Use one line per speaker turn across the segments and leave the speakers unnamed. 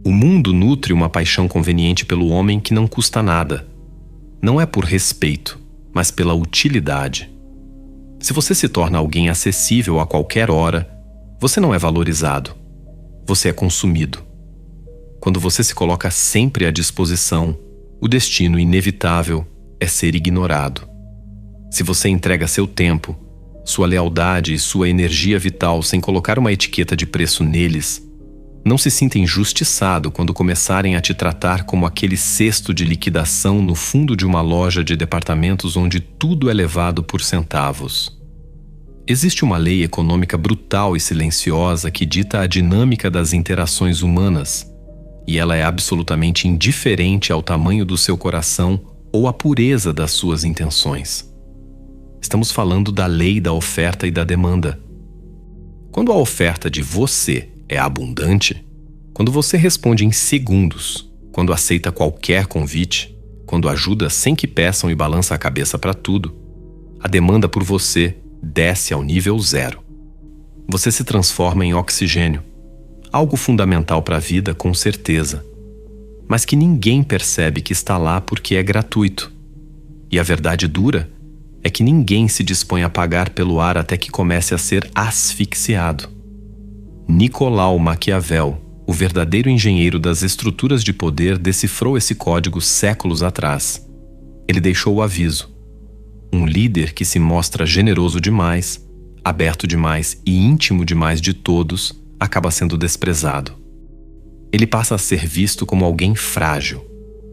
O mundo nutre uma paixão conveniente pelo homem que não custa nada. Não é por respeito, mas pela utilidade. Se você se torna alguém acessível a qualquer hora, você não é valorizado. Você é consumido. Quando você se coloca sempre à disposição, o destino inevitável é ser ignorado. Se você entrega seu tempo, sua lealdade e sua energia vital sem colocar uma etiqueta de preço neles, não se sinta injustiçado quando começarem a te tratar como aquele cesto de liquidação no fundo de uma loja de departamentos onde tudo é levado por centavos. Existe uma lei econômica brutal e silenciosa que dita a dinâmica das interações humanas, e ela é absolutamente indiferente ao tamanho do seu coração ou à pureza das suas intenções. Estamos falando da lei da oferta e da demanda. Quando a oferta de você é abundante, quando você responde em segundos, quando aceita qualquer convite, quando ajuda sem que peçam e balança a cabeça para tudo, a demanda por você desce ao nível 0. Você se transforma em oxigênio, algo fundamental para a vida com certeza, mas que ninguém percebe que está lá porque é gratuito. E a verdade dura é que ninguém se dispõe a pagar pelo ar até que comece a ser asfixiado. Nicolau Maquiavel, o verdadeiro engenheiro das estruturas de poder, decifrou esse código séculos atrás. Ele deixou o aviso: um líder que se mostra generoso demais, aberto demais e íntimo demais de todos, acaba sendo desprezado. Ele passa a ser visto como alguém frágil.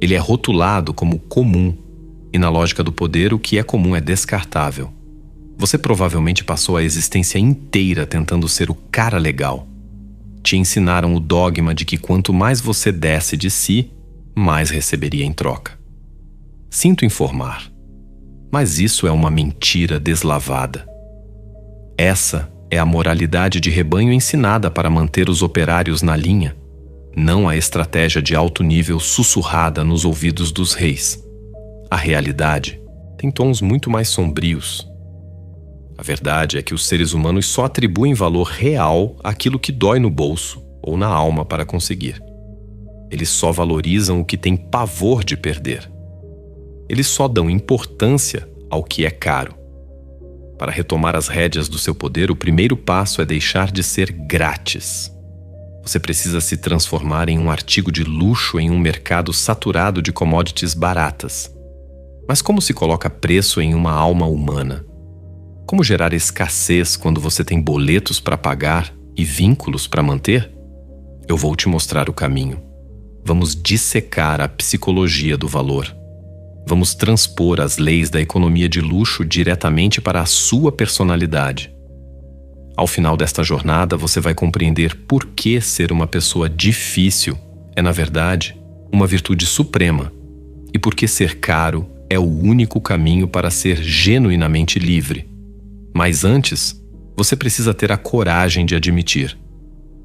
Ele é rotulado como comum. E na lógica do poder, o que é comum é descartável. Você provavelmente passou a existência inteira tentando ser o cara legal. Te ensinaram o dogma de que quanto mais você desse de si, mais receberia em troca. Sinto informar, mas isso é uma mentira deslavada. Essa é a moralidade de rebanho ensinada para manter os operários na linha, não a estratégia de alto nível sussurrada nos ouvidos dos reis. A realidade tem tons muito mais sombrios. A verdade é que os seres humanos só atribuem valor real àquilo que dói no bolso ou na alma para conseguir. Eles só valorizam o que tem pavor de perder. Eles só dão importância ao que é caro. Para retomar as rédeas do seu poder, o primeiro passo é deixar de ser grátis. Você precisa se transformar em um artigo de luxo em um mercado saturado de commodities baratas. Mas como se coloca preço em uma alma humana? Como gerar escassez quando você tem boletos para pagar e vínculos para manter? Eu vou te mostrar o caminho. Vamos dissecar a psicologia do valor. Vamos transpor as leis da economia de luxo diretamente para a sua personalidade. Ao final desta jornada, você vai compreender por que ser uma pessoa difícil é, na verdade, uma virtude suprema, e por que ser caro é o único caminho para ser genuinamente livre. Mas antes, você precisa ter a coragem de admitir: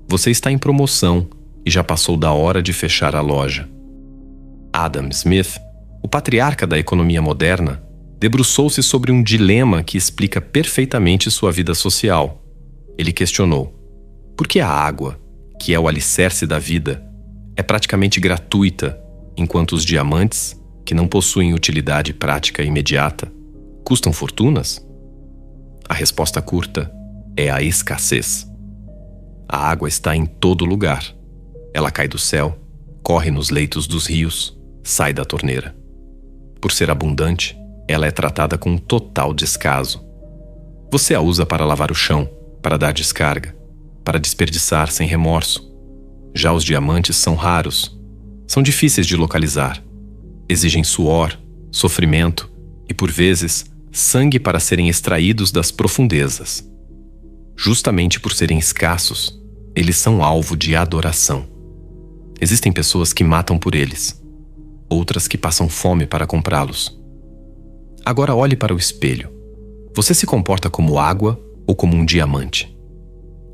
você está em promoção e já passou da hora de fechar a loja. Adam Smith, o patriarca da economia moderna, debruçou-se sobre um dilema que explica perfeitamente sua vida social. Ele questionou: por que a água, que é o alicerce da vida, é praticamente gratuita, enquanto os diamantes, que não possuem utilidade prática imediata, custam fortunas? A resposta curta é a escassez. A água está em todo lugar. Ela cai do céu, corre nos leitos dos rios, sai da torneira. Por ser abundante, ela é tratada com total descaso. Você a usa para lavar o chão, para dar descarga, para desperdiçar sem remorso. Já os diamantes são raros, são difíceis de localizar. Exigem suor, sofrimento e, por vezes, sangue para serem extraídos das profundezas. Justamente por serem escassos, eles são alvo de adoração. Existem pessoas que matam por eles, outras que passam fome para comprá-los. Agora olhe para o espelho. Você se comporta como água ou como um diamante?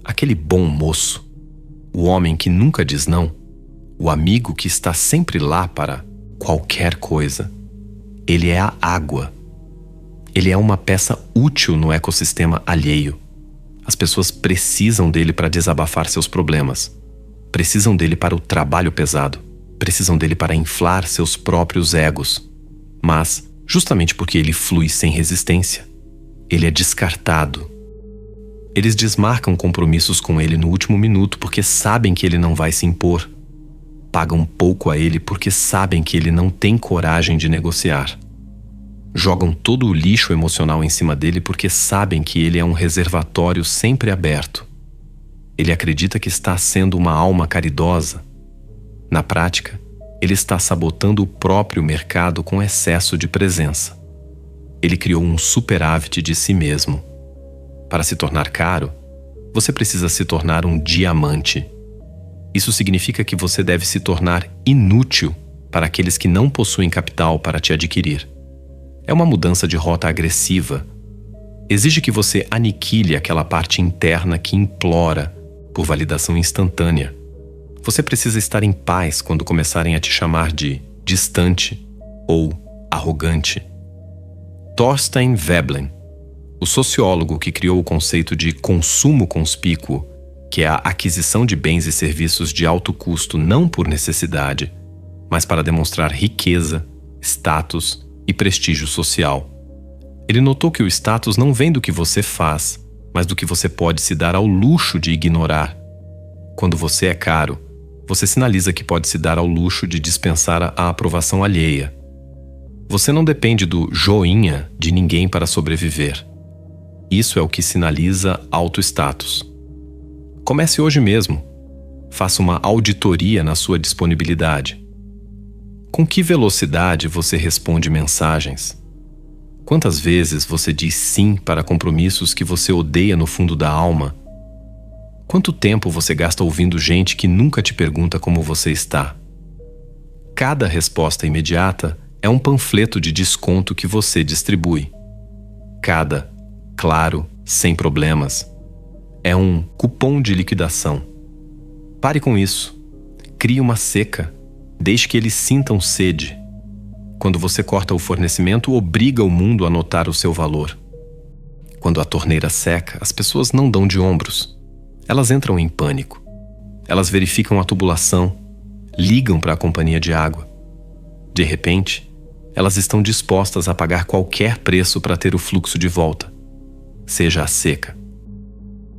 Aquele bom moço, o homem que nunca diz não, o amigo que está sempre lá para qualquer coisa. Ele é a água. Ele é uma peça útil no ecossistema alheio. As pessoas precisam dele para desabafar seus problemas. Precisam dele para o trabalho pesado. Precisam dele para inflar seus próprios egos. Mas, justamente porque ele flui sem resistência, ele é descartado. Eles desmarcam compromissos com ele no último minuto porque sabem que ele não vai se impor. Pagam pouco a ele porque sabem que ele não tem coragem de negociar. Jogam todo o lixo emocional em cima dele porque sabem que ele é um reservatório sempre aberto. Ele acredita que está sendo uma alma caridosa. Na prática, ele está sabotando o próprio mercado com excesso de presença. Ele criou um superávit de si mesmo. Para se tornar caro, você precisa se tornar um diamante. Isso significa que você deve se tornar inútil para aqueles que não possuem capital para te adquirir. É uma mudança de rota agressiva. Exige que você aniquile aquela parte interna que implora por validação instantânea. Você precisa estar em paz quando começarem a te chamar de distante ou arrogante. Thorstein Veblen, o sociólogo que criou o conceito de consumo conspícuo, que é a aquisição de bens e serviços de alto custo não por necessidade, mas para demonstrar riqueza, status e prestígio social. Ele notou que o status não vem do que você faz, mas do que você pode se dar ao luxo de ignorar. Quando você é caro, você sinaliza que pode se dar ao luxo de dispensar a aprovação alheia. Você não depende do joinha de ninguém para sobreviver. Isso é o que sinaliza alto status. Comece hoje mesmo. Faça uma auditoria na sua disponibilidade. Com que velocidade você responde mensagens? Quantas vezes você diz sim para compromissos que você odeia no fundo da alma? Quanto tempo você gasta ouvindo gente que nunca te pergunta como você está? Cada resposta imediata é um panfleto de desconto que você distribui. Cada, claro, sem problemas, é um cupom de liquidação. Pare com isso. Crie uma seca. Deixe que eles sintam sede. Quando você corta o fornecimento, obriga o mundo a notar o seu valor. Quando a torneira seca, as pessoas não dão de ombros. Elas entram em pânico. Elas verificam a tubulação, ligam para a companhia de água. De repente, elas estão dispostas a pagar qualquer preço para ter o fluxo de volta, seja a seca.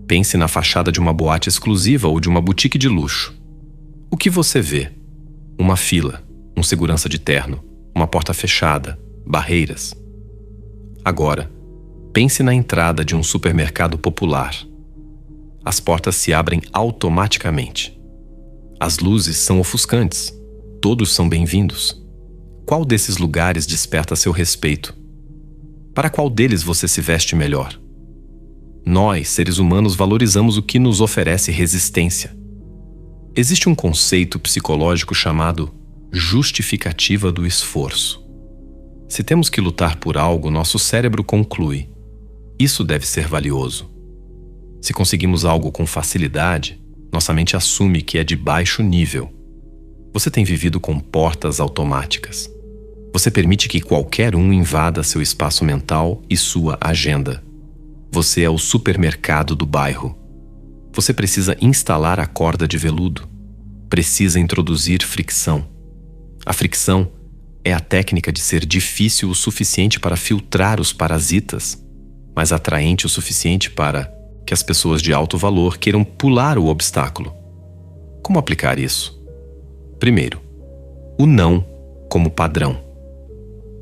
Pense na fachada de uma boate exclusiva ou de uma boutique de luxo. O que você vê? Uma fila, um segurança de terno, uma porta fechada, barreiras. Agora, pense na entrada de um supermercado popular. As portas se abrem automaticamente. As luzes são ofuscantes. Todos são bem-vindos. Qual desses lugares desperta seu respeito? Para qual deles você se veste melhor? Nós, seres humanos, valorizamos o que nos oferece resistência. Existe um conceito psicológico chamado justificativa do esforço. Se temos que lutar por algo, nosso cérebro conclui: isso deve ser valioso. Se conseguimos algo com facilidade, nossa mente assume que é de baixo nível. Você tem vivido com portas automáticas. Você permite que qualquer um invada seu espaço mental e sua agenda. Você é o supermercado do bairro. Você precisa instalar a corda de veludo. Precisa introduzir fricção. A fricção é a técnica de ser difícil o suficiente para filtrar os parasitas, mas atraente o suficiente para que as pessoas de alto valor queiram pular o obstáculo. Como aplicar isso? Primeiro, o não como padrão.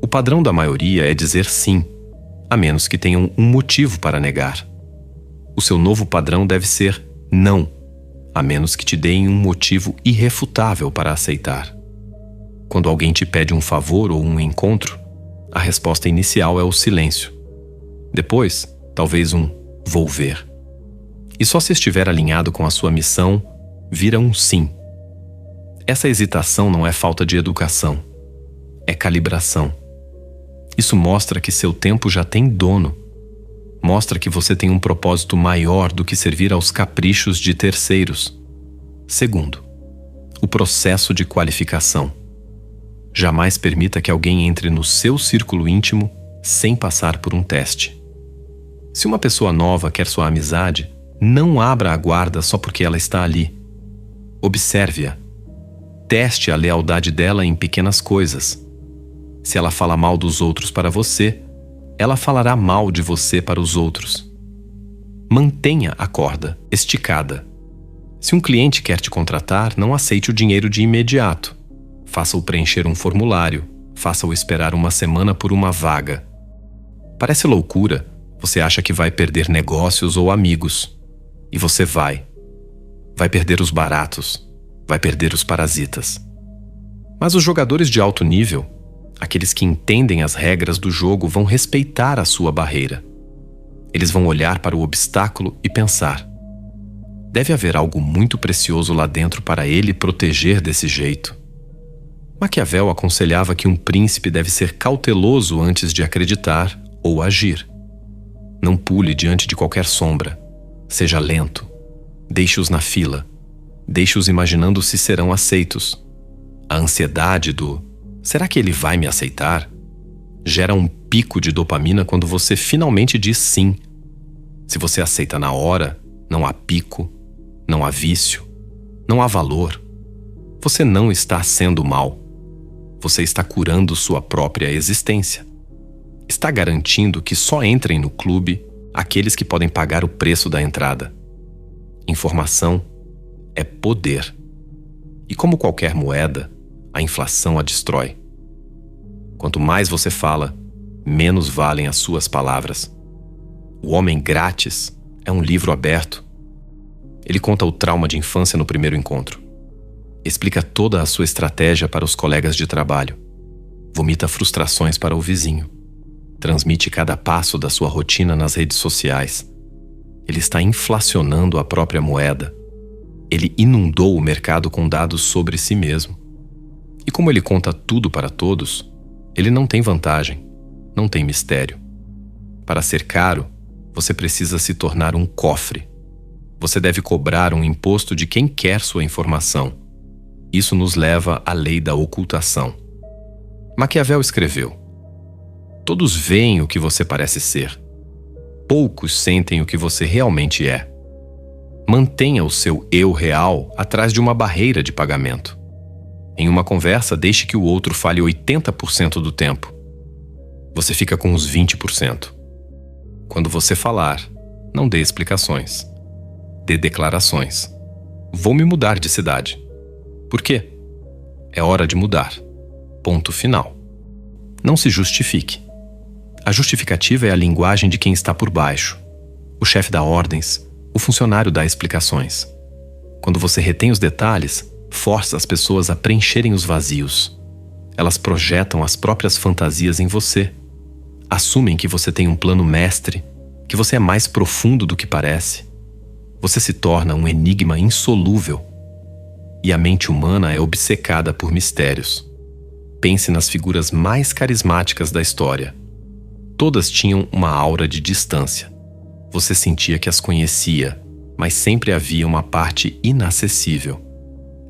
O padrão da maioria é dizer sim, a menos que tenham um motivo para negar. O seu novo padrão deve ser não, a menos que te deem um motivo irrefutável para aceitar. Quando alguém te pede um favor ou um encontro, a resposta inicial é o silêncio. Depois, talvez um vou ver. E só se estiver alinhado com a sua missão, vira um sim. Essa hesitação não é falta de educação, é calibração. Isso mostra que seu tempo já tem dono. Mostra que você tem um propósito maior do que servir aos caprichos de terceiros. Segundo, o processo de qualificação. Jamais permita que alguém entre no seu círculo íntimo sem passar por um teste. Se uma pessoa nova quer sua amizade, não abra a guarda só porque ela está ali. Observe-a. Teste a lealdade dela em pequenas coisas. Se ela fala mal dos outros para você, ela falará mal de você para os outros. Mantenha a corda esticada. Se um cliente quer te contratar, não aceite o dinheiro de imediato. Faça-o preencher um formulário. Faça-o esperar uma semana por uma vaga. Parece loucura. Você acha que vai perder negócios ou amigos. E você vai. Vai perder os baratos. Vai perder os parasitas. Mas os jogadores de alto nível, aqueles que entendem as regras do jogo, vão respeitar a sua barreira. Eles vão olhar para o obstáculo e pensar: deve haver algo muito precioso lá dentro para ele proteger desse jeito. Maquiavel aconselhava que um príncipe deve ser cauteloso antes de acreditar ou agir. Não pule diante de qualquer sombra. Seja lento. Deixe-os na fila. Deixe-os imaginando se serão aceitos. A ansiedade do "será que ele vai me aceitar?" gera um pico de dopamina quando você finalmente diz sim. Se você aceita na hora, não há pico, não há vício, não há valor. Você não está sendo mal. Você está curando sua própria existência. Está garantindo que só entrem no clube aqueles que podem pagar o preço da entrada. Informação é poder. E como qualquer moeda, a inflação a destrói. Quanto mais você fala, menos valem as suas palavras. O Homem Grátis é um livro aberto. Ele conta o trauma de infância no primeiro encontro. Explica toda a sua estratégia para os colegas de trabalho. Vomita frustrações para o vizinho. Transmite cada passo da sua rotina nas redes sociais. Ele está inflacionando a própria moeda. Ele inundou o mercado com dados sobre si mesmo. E como ele conta tudo para todos, ele não tem vantagem, não tem mistério. Para ser caro, você precisa se tornar um cofre. Você deve cobrar um imposto de quem quer sua informação. Isso nos leva à lei da ocultação. Maquiavel escreveu: todos veem o que você parece ser. Poucos sentem o que você realmente é. Mantenha o seu eu real atrás de uma barreira de pagamento. Em uma conversa, deixe que o outro fale 80% do tempo. Você fica com os 20%. Quando você falar, não dê explicações. Dê declarações. Vou me mudar de cidade. Por quê? É hora de mudar. Ponto final. Não se justifique. A justificativa é a linguagem de quem está por baixo. O chefe dá ordens, o funcionário dá explicações. Quando você retém os detalhes, força as pessoas a preencherem os vazios. Elas projetam as próprias fantasias em você. Assumem que você tem um plano mestre, que você é mais profundo do que parece. Você se torna um enigma insolúvel. E a mente humana é obcecada por mistérios. Pense nas figuras mais carismáticas da história. Todas tinham uma aura de distância. Você sentia que as conhecia, mas sempre havia uma parte inacessível.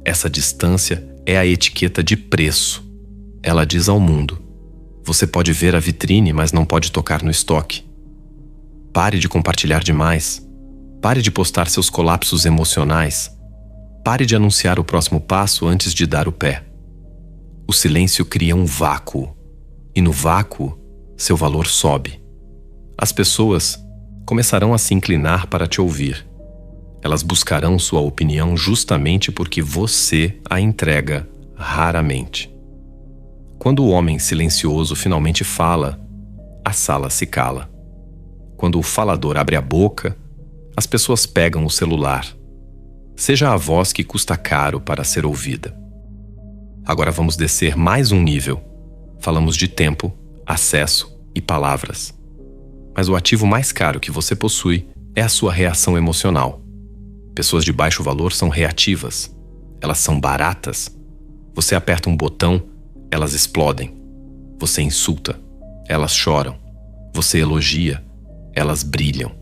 Essa distância é a etiqueta de preço. Ela diz ao mundo: você pode ver a vitrine, mas não pode tocar no estoque. Pare de compartilhar demais. Pare de postar seus colapsos emocionais. Pare de anunciar o próximo passo antes de dar o pé. O silêncio cria um vácuo. E no vácuo, seu valor sobe. As pessoas começarão a se inclinar para te ouvir. Elas buscarão sua opinião justamente porque você a entrega raramente. Quando o homem silencioso finalmente fala, a sala se cala. Quando o falador abre a boca, as pessoas pegam o celular. Seja a voz que custa caro para ser ouvida. Agora vamos descer mais um nível. Falamos de tempo, acesso e palavras. Mas o ativo mais caro que você possui é a sua reação emocional. Pessoas de baixo valor são reativas. Elas são baratas. Você aperta um botão, elas explodem. Você insulta, elas choram. Você elogia, elas brilham.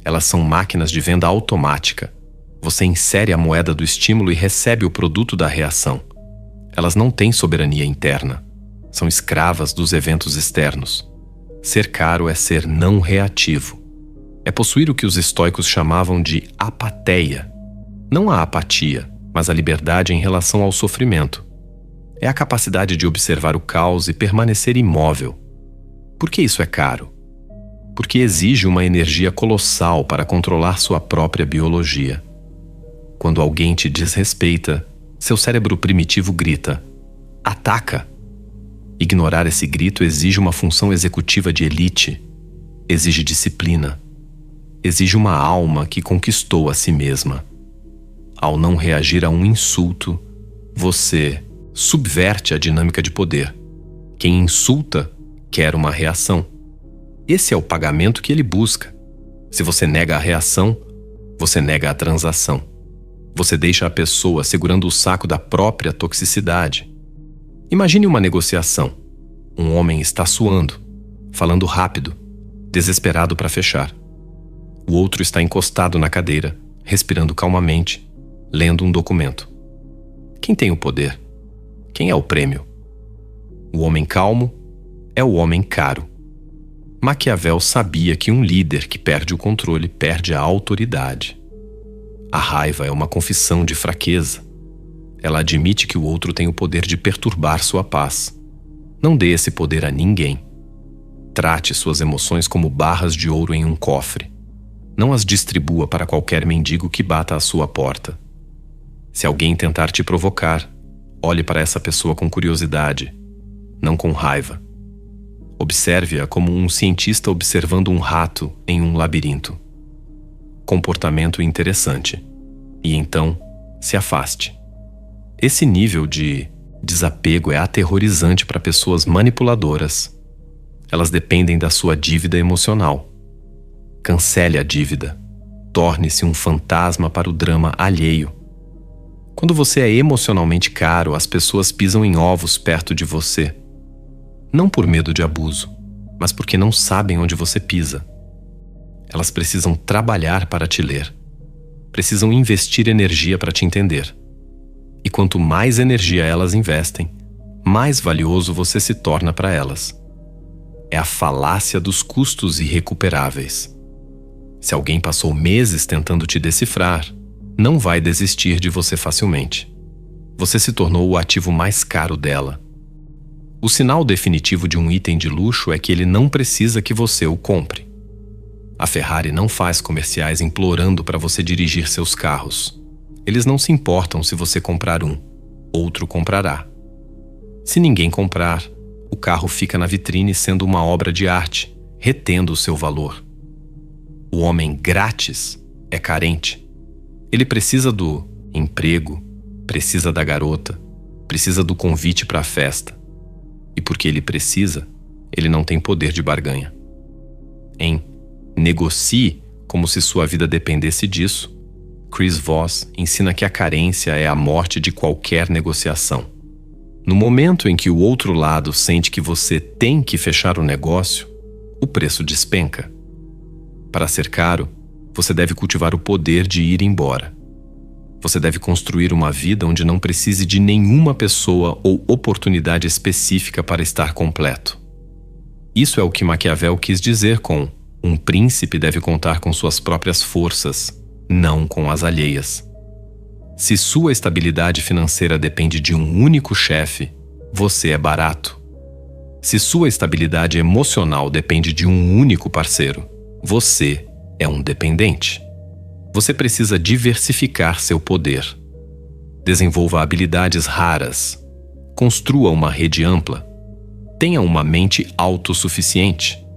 Elas são máquinas de venda automática. Você insere a moeda do estímulo e recebe o produto da reação. Elas não têm soberania interna. São escravas dos eventos externos. Ser caro é ser não reativo. É possuir o que os estoicos chamavam de apateia. Não a apatia, mas a liberdade em relação ao sofrimento. É a capacidade de observar o caos e permanecer imóvel. Por que isso é caro? Porque exige uma energia colossal para controlar sua própria biologia. Quando alguém te desrespeita, seu cérebro primitivo grita: ataca! Ignorar esse grito exige uma função executiva de elite, exige disciplina, exige uma alma que conquistou a si mesma. Ao não reagir a um insulto, você subverte a dinâmica de poder. Quem insulta quer uma reação. Esse é o pagamento que ele busca. Se você nega a reação, você nega a transação. Você deixa a pessoa segurando o saco da própria toxicidade. Imagine uma negociação. Um homem está suando, falando rápido, desesperado para fechar. O outro está encostado na cadeira, respirando calmamente, lendo um documento. Quem tem o poder? Quem é o prêmio? O homem calmo é o homem caro. Maquiavel sabia que um líder que perde o controle perde a autoridade. A raiva é uma confissão de fraqueza. Ela admite que o outro tem o poder de perturbar sua paz. Não dê esse poder a ninguém. Trate suas emoções como barras de ouro em um cofre. Não as distribua para qualquer mendigo que bata à sua porta. Se alguém tentar te provocar, olhe para essa pessoa com curiosidade, não com raiva. Observe-a como um cientista observando um rato em um labirinto. Comportamento interessante. E então, se afaste. Esse nível de desapego é aterrorizante para pessoas manipuladoras. Elas dependem da sua dívida emocional. Cancele a dívida. Torne-se um fantasma para o drama alheio. Quando você é emocionalmente caro, as pessoas pisam em ovos perto de você. Não por medo de abuso, mas porque não sabem onde você pisa. Elas precisam trabalhar para te ler. Precisam investir energia para te entender. E quanto mais energia elas investem, mais valioso você se torna para elas. É a falácia dos custos irrecuperáveis. Se alguém passou meses tentando te decifrar, não vai desistir de você facilmente. Você se tornou o ativo mais caro dela. O sinal definitivo de um item de luxo é que ele não precisa que você o compre. A Ferrari não faz comerciais implorando para você dirigir seus carros. Eles não se importam se você comprar um, outro comprará. Se ninguém comprar, o carro fica na vitrine sendo uma obra de arte, retendo o seu valor. O homem grátis é carente. Ele precisa do emprego, precisa da garota, precisa do convite para a festa. E porque ele precisa, ele não tem poder de barganha. Em Negocie como se sua vida dependesse disso, Chris Voss ensina que a carência é a morte de qualquer negociação. No momento em que o outro lado sente que você tem que fechar o negócio, o preço despenca. Para ser caro, você deve cultivar o poder de ir embora. Você deve construir uma vida onde não precise de nenhuma pessoa ou oportunidade específica para estar completo. Isso é o que Maquiavel quis dizer com: um príncipe deve contar com suas próprias forças, não com as alheias. Se sua estabilidade financeira depende de um único chefe, você é barato. Se sua estabilidade emocional depende de um único parceiro, você é um dependente. Você precisa diversificar seu poder. Desenvolva habilidades raras. Construa uma rede ampla. Tenha uma mente autossuficiente.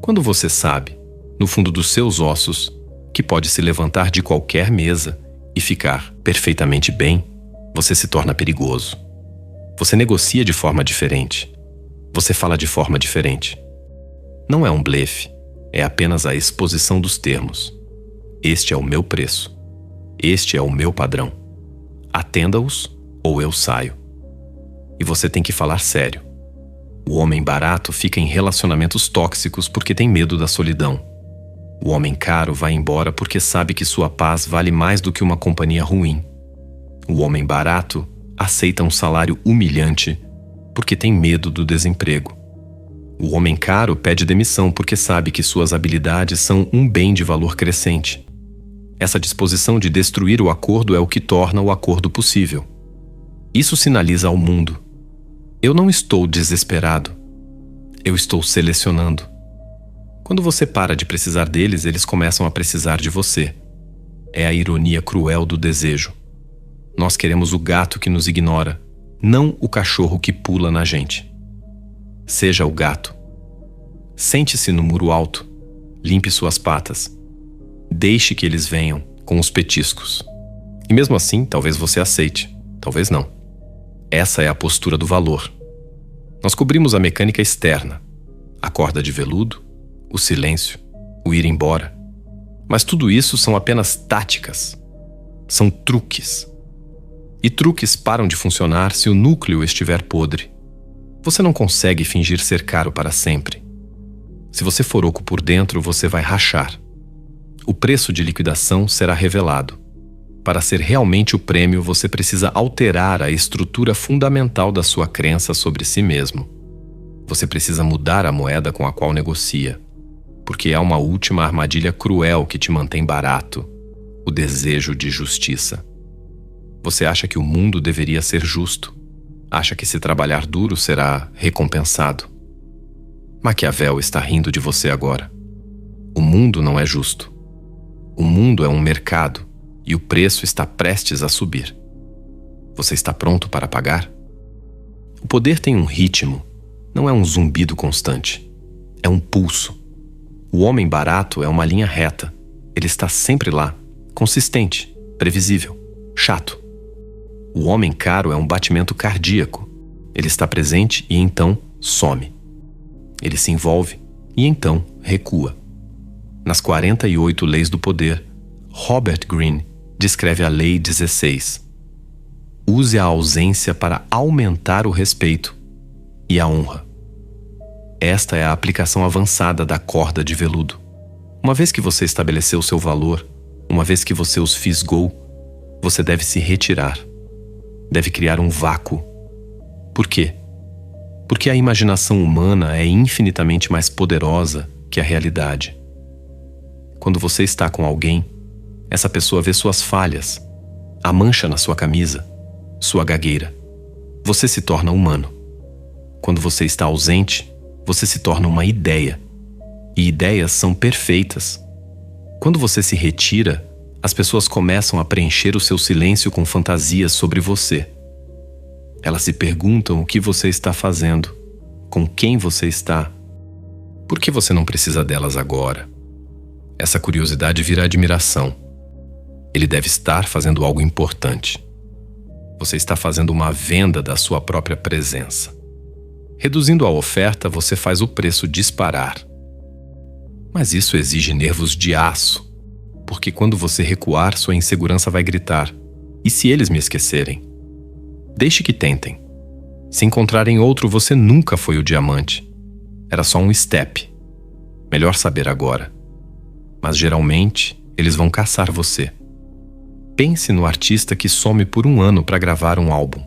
Quando você sabe, no fundo dos seus ossos, que pode se levantar de qualquer mesa e ficar perfeitamente bem, você se torna perigoso. Você negocia de forma diferente. Você fala de forma diferente. Não é um blefe, é apenas a exposição dos termos. Este é o meu preço. Este é o meu padrão. Atenda-os ou eu saio. E você tem que falar sério. O homem barato fica em relacionamentos tóxicos porque tem medo da solidão. O homem caro vai embora porque sabe que sua paz vale mais do que uma companhia ruim. O homem barato aceita um salário humilhante porque tem medo do desemprego. O homem caro pede demissão porque sabe que suas habilidades são um bem de valor crescente. Essa disposição de destruir o acordo é o que torna o acordo possível. Isso sinaliza ao mundo: eu não estou desesperado. Eu estou selecionando. Quando você para de precisar deles, eles começam a precisar de você. É a ironia cruel do desejo. Nós queremos o gato que nos ignora, não o cachorro que pula na gente. Seja o gato. Sente-se no muro alto. Limpe suas patas. Deixe que eles venham com os petiscos. E mesmo assim, talvez você aceite. Talvez não. Essa é a postura do valor. Nós cobrimos a mecânica externa. A corda de veludo, o silêncio, o ir embora. Mas tudo isso são apenas táticas. São truques. E truques param de funcionar se o núcleo estiver podre. Você não consegue fingir ser caro para sempre. Se você for oco por dentro, você vai rachar. O preço de liquidação será revelado. Para ser realmente o prêmio, você precisa alterar a estrutura fundamental da sua crença sobre si mesmo. Você precisa mudar a moeda com a qual negocia, porque há uma última armadilha cruel que te mantém barato: o desejo de justiça. Você acha que o mundo deveria ser justo. Acha que se trabalhar duro será recompensado. Maquiavel está rindo de você agora. O mundo não é justo. O mundo é um mercado e o preço está prestes a subir. Você está pronto para pagar? O poder tem um ritmo, não é um zumbido constante. É um pulso. O homem barato é uma linha reta. Ele está sempre lá, consistente, previsível, chato. O homem caro é um batimento cardíaco. Ele está presente e então some. Ele se envolve e então recua. Nas 48 Leis do Poder, Robert Greene descreve a Lei 16. Use a ausência para aumentar o respeito e a honra. Esta é a aplicação avançada da corda de veludo. Uma vez que você estabeleceu seu valor, uma vez que você os fisgou, você deve se retirar. Deve criar um vácuo. Por quê? Porque a imaginação humana é infinitamente mais poderosa que a realidade. Quando você está com alguém, essa pessoa vê suas falhas, a mancha na sua camisa, sua gagueira. Você se torna humano. Quando você está ausente, você se torna uma ideia. E ideias são perfeitas. Quando você se retira, as pessoas começam a preencher o seu silêncio com fantasias sobre você. Elas se perguntam o que você está fazendo, com quem você está. Por que você não precisa delas agora? Essa curiosidade vira admiração. Ele deve estar fazendo algo importante. Você está fazendo uma venda da sua própria presença. Reduzindo a oferta, você faz o preço disparar. Mas isso exige nervos de aço, porque quando você recuar, sua insegurança vai gritar: e se eles me esquecerem? Deixe que tentem. Se encontrarem outro, você nunca foi o diamante. Era só um step. Melhor saber agora. Mas geralmente, eles vão caçar você. Pense no artista que some por 1 ano para gravar um álbum.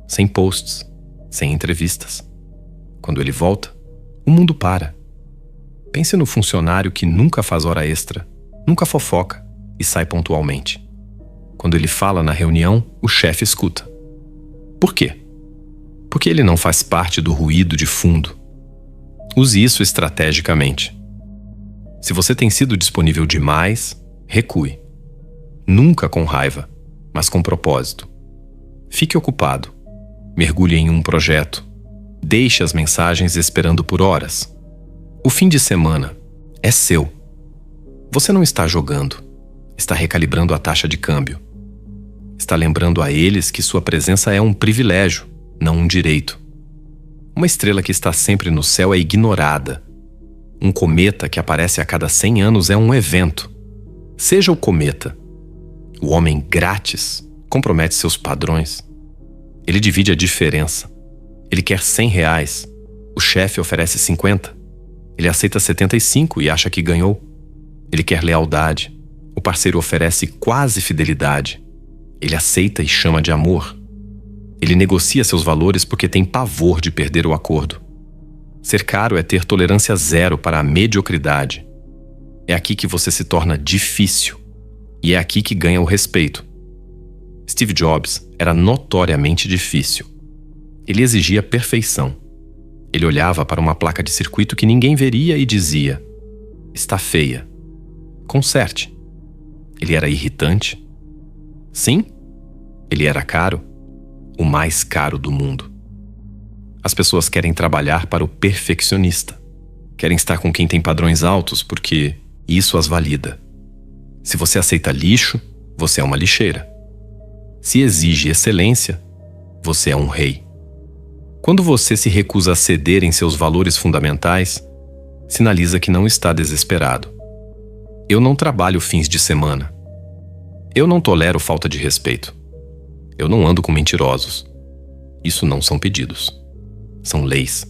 Sem posts, sem entrevistas. Quando ele volta, o mundo para. Pense no funcionário que nunca faz hora extra, nunca fofoca e sai pontualmente. Quando ele fala na reunião, o chefe escuta. Por quê? Porque ele não faz parte do ruído de fundo. Use isso estrategicamente. Se você tem sido disponível demais, recue. Nunca com raiva, mas com propósito. Fique ocupado. Mergulhe em um projeto. Deixe as mensagens esperando por horas. O fim de semana é seu. Você não está jogando. Está recalibrando a taxa de câmbio. Está lembrando a eles que sua presença é um privilégio, não um direito. Uma estrela que está sempre no céu é ignorada. Um cometa que aparece a cada 100 anos é um evento. Seja o cometa. O homem grátis compromete seus padrões. Ele divide a diferença. Ele quer R$100. O chefe oferece 50. Ele aceita 75 e acha que ganhou. Ele quer lealdade. O parceiro oferece quase fidelidade. Ele aceita e chama de amor. Ele negocia seus valores porque tem pavor de perder o acordo. Ser caro é ter tolerância zero para a mediocridade. É aqui que você se torna difícil. E é aqui que ganha o respeito. Steve Jobs era notoriamente difícil. Ele exigia perfeição. Ele olhava para uma placa de circuito que ninguém veria e dizia: "Está feia. Conserte." Ele era irritante. Sim, ele era caro. O mais caro do mundo. As pessoas querem trabalhar para o perfeccionista. Querem estar com quem tem padrões altos porque isso as valida. Se você aceita lixo, você é uma lixeira. Se exige excelência, você é um rei. Quando você se recusa a ceder em seus valores fundamentais, sinaliza que não está desesperado. Eu não trabalho fins de semana. Eu não tolero falta de respeito. Eu não ando com mentirosos. Isso não são pedidos. São leis.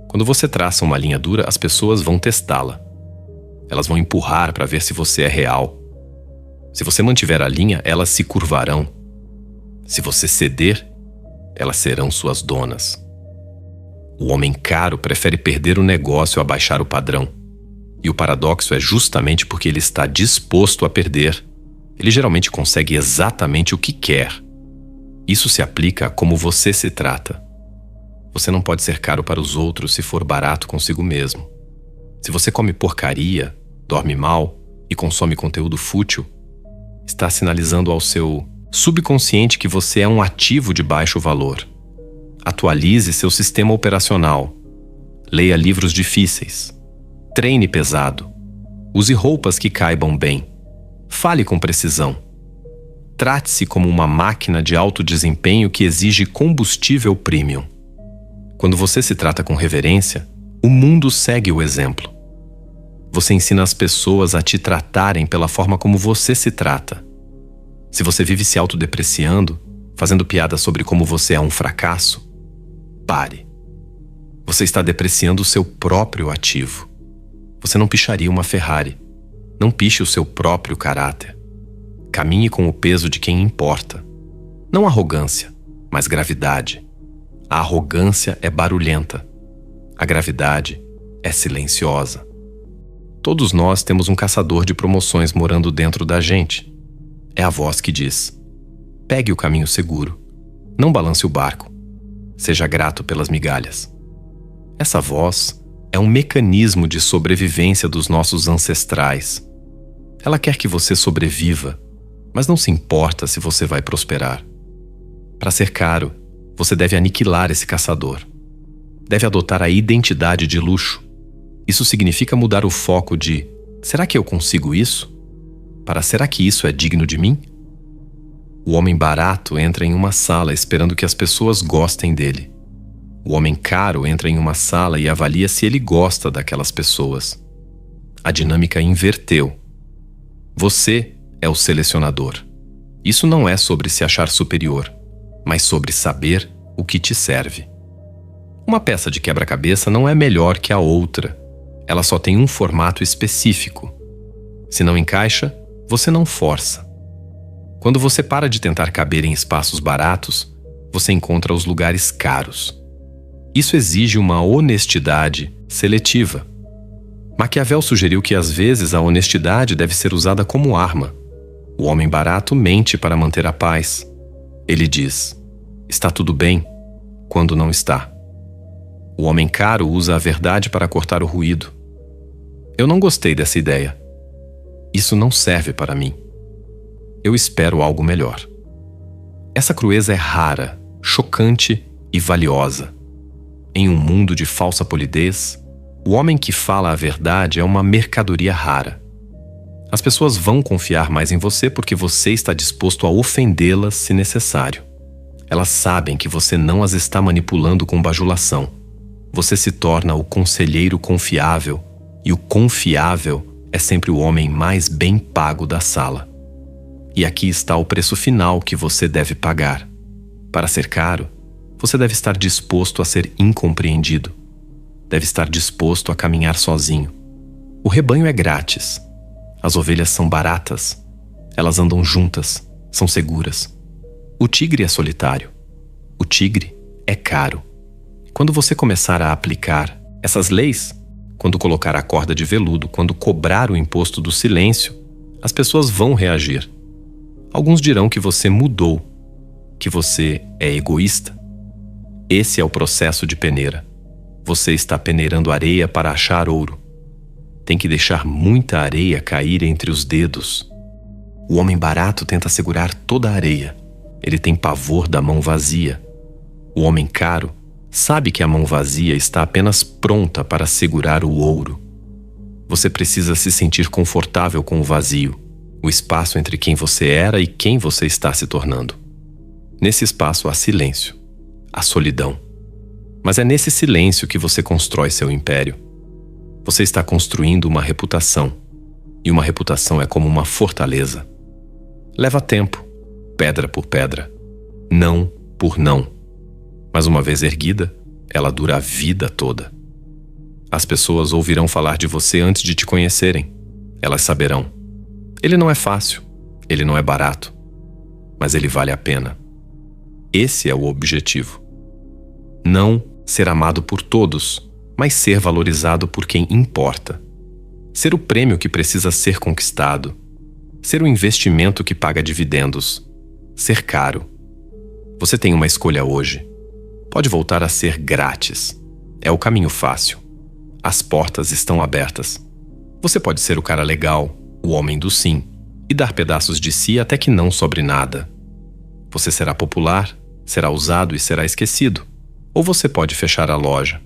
Quando você traça uma linha dura, as pessoas vão testá-la. Elas vão empurrar para ver se você é real. Se você mantiver a linha, elas se curvarão. Se você ceder, elas serão suas donas. O homem caro prefere perder o negócio a baixar o padrão. E o paradoxo é justamente porque ele está disposto a perder. Ele geralmente consegue exatamente o que quer. Isso se aplica a como você se trata. Você não pode ser caro para os outros se for barato consigo mesmo. Se você come porcaria, dorme mal e consome conteúdo fútil, está sinalizando ao seu subconsciente que você é um ativo de baixo valor. Atualize seu sistema operacional. Leia livros difíceis. Treine pesado. Use roupas que caibam bem. Fale com precisão. Trate-se como uma máquina de alto desempenho que exige combustível premium. Quando você se trata com reverência, o mundo segue o exemplo. Você ensina as pessoas a te tratarem pela forma como você se trata. Se você vive se autodepreciando, fazendo piadas sobre como você é um fracasso, pare. Você está depreciando o seu próprio ativo. Você não picharia uma Ferrari. Não piche o seu próprio caráter. Caminhe com o peso de quem importa. Não arrogância, mas gravidade. A arrogância é barulhenta. A gravidade é silenciosa. Todos nós temos um caçador de promoções morando dentro da gente. É a voz que diz: pegue o caminho seguro. Não balance o barco. Seja grato pelas migalhas. Essa voz é um mecanismo de sobrevivência dos nossos ancestrais. Ela quer que você sobreviva, mas não se importa se você vai prosperar. Para ser caro, você deve aniquilar esse caçador. Deve adotar a identidade de luxo. Isso significa mudar o foco de: será que eu consigo isso? Para será que isso é digno de mim? O homem barato entra em uma sala esperando que as pessoas gostem dele. O homem caro entra em uma sala e avalia se ele gosta daquelas pessoas. A dinâmica inverteu. Você é o selecionador. Isso não é sobre se achar superior, mas sobre saber o que te serve. Uma peça de quebra-cabeça não é melhor que a outra. Ela só tem um formato específico. Se não encaixa, você não força. Quando você para de tentar caber em espaços baratos, você encontra os lugares caros. Isso exige uma honestidade seletiva. Maquiavel sugeriu que às vezes a honestidade deve ser usada como arma. O homem barato mente para manter a paz. Ele diz: está tudo bem, quando não está. O homem caro usa a verdade para cortar o ruído. Eu não gostei dessa ideia. Isso não serve para mim. Eu espero algo melhor. Essa crueza é rara, chocante e valiosa. Em um mundo de falsa polidez, o homem que fala a verdade é uma mercadoria rara. As pessoas vão confiar mais em você porque você está disposto a ofendê-las se necessário. Elas sabem que você não as está manipulando com bajulação. Você se torna o conselheiro confiável, e o confiável é sempre o homem mais bem pago da sala. E aqui está o preço final que você deve pagar. Para ser caro, você deve estar disposto a ser incompreendido. Deve estar disposto a caminhar sozinho. O rebanho é grátis. As ovelhas são baratas. Elas andam juntas, são seguras. O tigre é solitário. O tigre é caro. Quando você começar a aplicar essas leis, quando colocar a corda de veludo, quando cobrar o imposto do silêncio, As pessoas vão reagir. Alguns dirão que você mudou, que você é egoísta. Esse é o processo de peneira. Você está peneirando areia para achar ouro. Tem que deixar muita areia cair entre os dedos. O homem barato tenta segurar toda a areia. Ele tem pavor da mão vazia. O homem caro sabe que a mão vazia está apenas pronta para segurar o ouro. Você precisa se sentir confortável com o vazio, o espaço entre quem você era e quem você está se tornando. Nesse espaço há silêncio, há solidão. Mas é nesse silêncio que você constrói seu império. Você está construindo uma reputação, e uma reputação é como uma fortaleza. Leva tempo, pedra por pedra, não por não. Mas uma vez erguida, ela dura a vida toda. As pessoas ouvirão falar de você antes de te conhecerem. Elas saberão. Ele não é fácil, ele não é barato, mas ele vale a pena. Esse é o objetivo. Não ser amado por todos, mas ser valorizado por quem importa. Ser o prêmio que precisa ser conquistado. Ser o investimento que paga dividendos. Ser caro. Você tem uma escolha hoje. Pode voltar a ser grátis. É o caminho fácil. As portas estão abertas. Você pode ser o cara legal, o homem do sim, e dar pedaços de si até que não sobre nada. Você será popular, será usado e será esquecido. Ou você pode fechar a loja.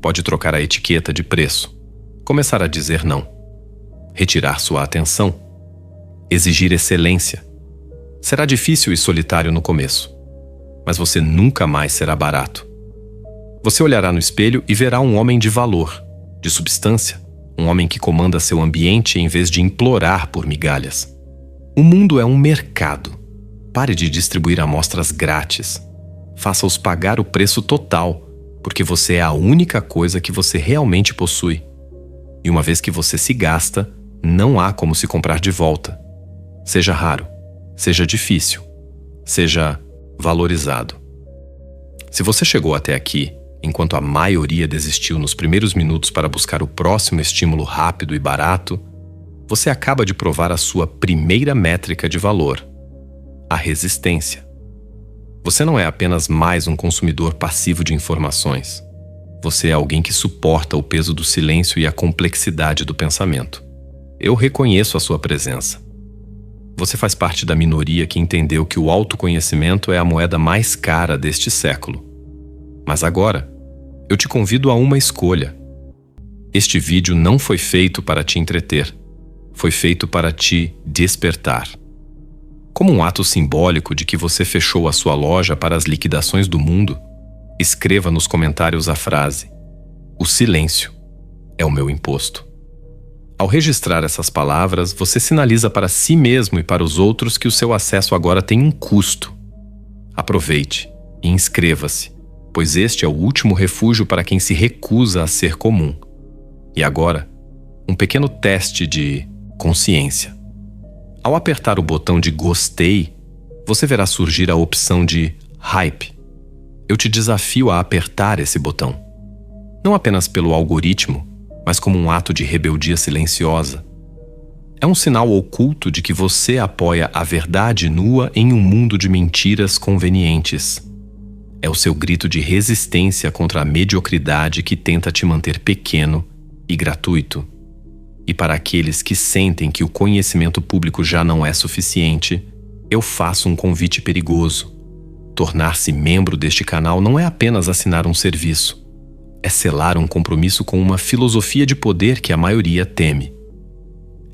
Pode trocar a etiqueta de preço. Começar a dizer não. Retirar sua atenção. Exigir excelência. Será difícil e solitário no começo, mas você nunca mais será barato. Você olhará no espelho e verá um homem de valor, de substância, um homem que comanda seu ambiente em vez de implorar por migalhas. O mundo é um mercado. Pare de distribuir amostras grátis. Faça-os pagar o preço total, porque você é a única coisa que você realmente possui. E uma vez que você se gasta, não há como se comprar de volta. Seja raro, seja difícil, seja valorizado. Se você chegou até aqui, enquanto a maioria desistiu nos primeiros minutos para buscar o próximo estímulo rápido e barato, você acaba de provar a sua primeira métrica de valor, a resistência. Você não é apenas mais um consumidor passivo de informações. Você é alguém que suporta o peso do silêncio e a complexidade do pensamento. Eu reconheço a sua presença. Você faz parte da minoria que entendeu que o autoconhecimento é a moeda mais cara deste século. Mas agora, eu te convido a uma escolha. Este vídeo não foi feito para te entreter. Foi feito para te despertar. Como um ato simbólico de que você fechou a sua loja para as liquidações do mundo, escreva nos comentários a frase: "O silêncio é o meu imposto". Ao registrar essas palavras, você sinaliza para si mesmo e para os outros que o seu acesso agora tem um custo. Aproveite e inscreva-se, pois este é o último refúgio para quem se recusa a ser comum. E agora, um pequeno teste de consciência. Ao apertar o botão de gostei, você verá surgir a opção de hype. Eu te desafio a apertar esse botão. Não apenas pelo algoritmo, mas como um ato de rebeldia silenciosa. É um sinal oculto de que você apoia a verdade nua em um mundo de mentiras convenientes. É o seu grito de resistência contra a mediocridade que tenta te manter pequeno e gratuito. E para aqueles que sentem que o conhecimento público já não é suficiente, eu faço um convite perigoso. Tornar-se membro deste canal não é apenas assinar um serviço. É selar um compromisso com uma filosofia de poder que a maioria teme.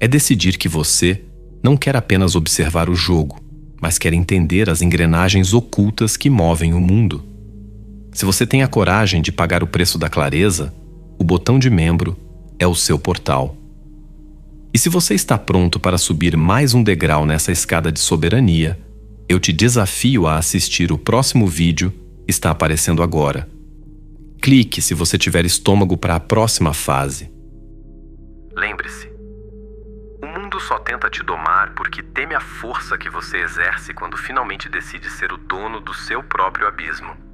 É decidir que você não quer apenas observar o jogo, mas quer entender as engrenagens ocultas que movem o mundo. Se você tem a coragem de pagar o preço da clareza, o botão de membro é o seu portal. E se você está pronto para subir mais um degrau nessa escada de soberania, eu te desafio a assistir o próximo vídeo, está aparecendo agora. Clique se você tiver estômago para a próxima fase. Lembre-se, o mundo só tenta te domar porque teme a força que você exerce quando finalmente decide ser o dono do seu próprio abismo.